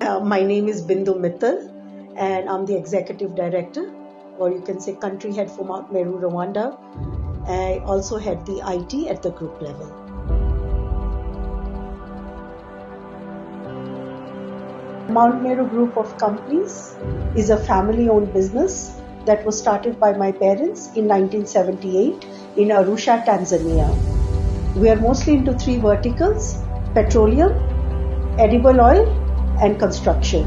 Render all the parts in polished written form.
My name is Bindu Mittal, and I'm the Executive Director, or you can say Country Head for Mount Meru, Rwanda. I also head the IT at the group level. Mount Meru Group of Companies is a family-owned business that was started by my parents in 1978 in Arusha, Tanzania. We are mostly into three verticals: petroleum, edible oil, and construction.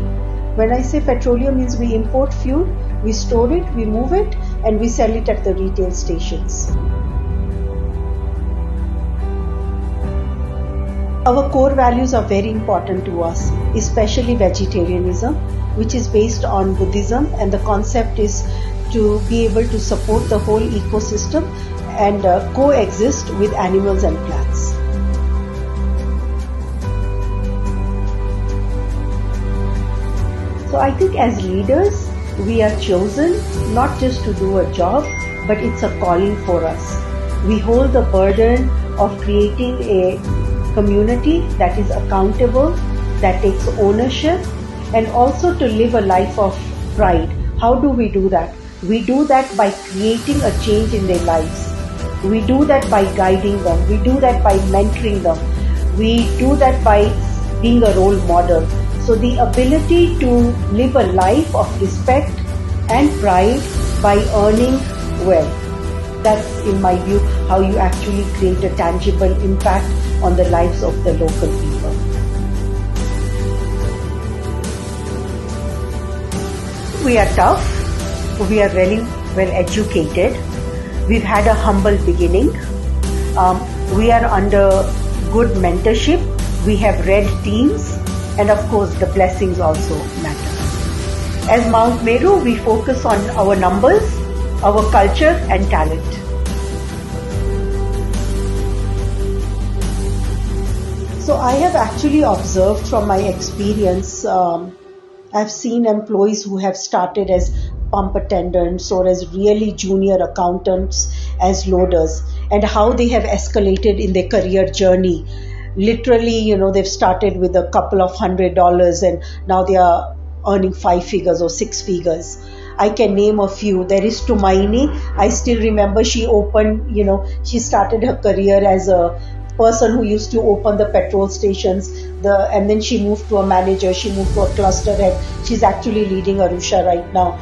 When I say petroleum, means we import fuel, we store it, we move it, and we sell it at the retail stations. Our core values are very important to us, especially vegetarianism, which is based on Buddhism, and the concept is to be able to support the whole ecosystem and coexist with animals and plants. So I think as leaders, we are chosen not just to do a job, but it's a calling for us. We hold the burden of creating a community that is accountable, that takes ownership, and also to live a life of pride. How do we do that? We do that by creating a change in their lives. We do that by guiding them. We do that by mentoring them. We do that by being a role model. So the ability to live a life of respect and pride by earning wealth. That's, in my view, how you actually create a tangible impact on the lives of the local people. We are tough. We are very well educated. We've had a humble beginning. We are under good mentorship. We have red teams. And of course, the blessings also matter. As Mount Meru, we focus on our numbers, our culture and talent. So I have actually observed from my experience, I've seen employees who have started as pump attendants or as really junior accountants, as loaders, and how they have escalated in their career journey. Literally, they've started with a couple of $100 and now they are earning 5 figures or 6 figures. I can name a few. There is Tumaini. I still remember she opened, she started her career as a person who used to open the petrol stations, and then she moved to a manager, she moved to a cluster head. She's actually leading Arusha right now.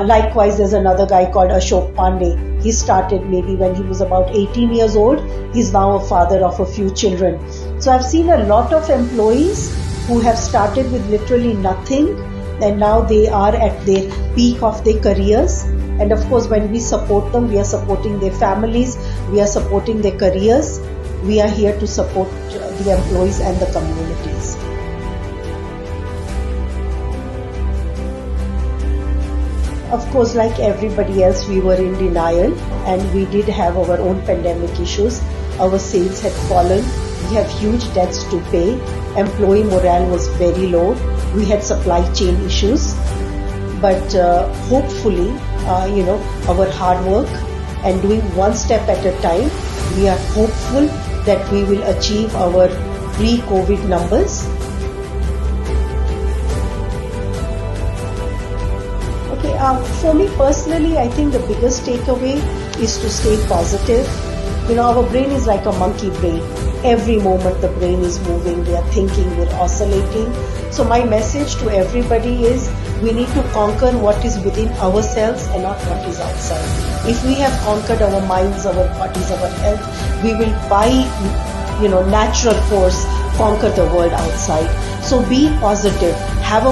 Likewise, there's another guy called Ashok Pandey. He started maybe when he was about 18 years old. He's now a father of a few children. So I've seen a lot of employees who have started with literally nothing, and now they are at their peak of their careers. And of course, when we support them, we are supporting their families, we are supporting their careers. We are here to support the employees and the communities. Of course, like everybody else, we were in denial and we did have our own pandemic issues. Our sales had fallen. We have huge debts to pay. Employee morale was very low. We had supply chain issues. But hopefully, our hard work and doing one step at a time, we are hopeful that we will achieve our pre-COVID numbers. Okay, for me personally, I think the biggest takeaway is to stay positive. Our brain is like a monkey brain. Every moment the brain is moving, we are thinking, we're oscillating. So my message to everybody is we need to conquer what is within ourselves and not what is outside. If we have conquered our minds, our bodies, our health, we will by natural force conquer the world outside. So be positive, have a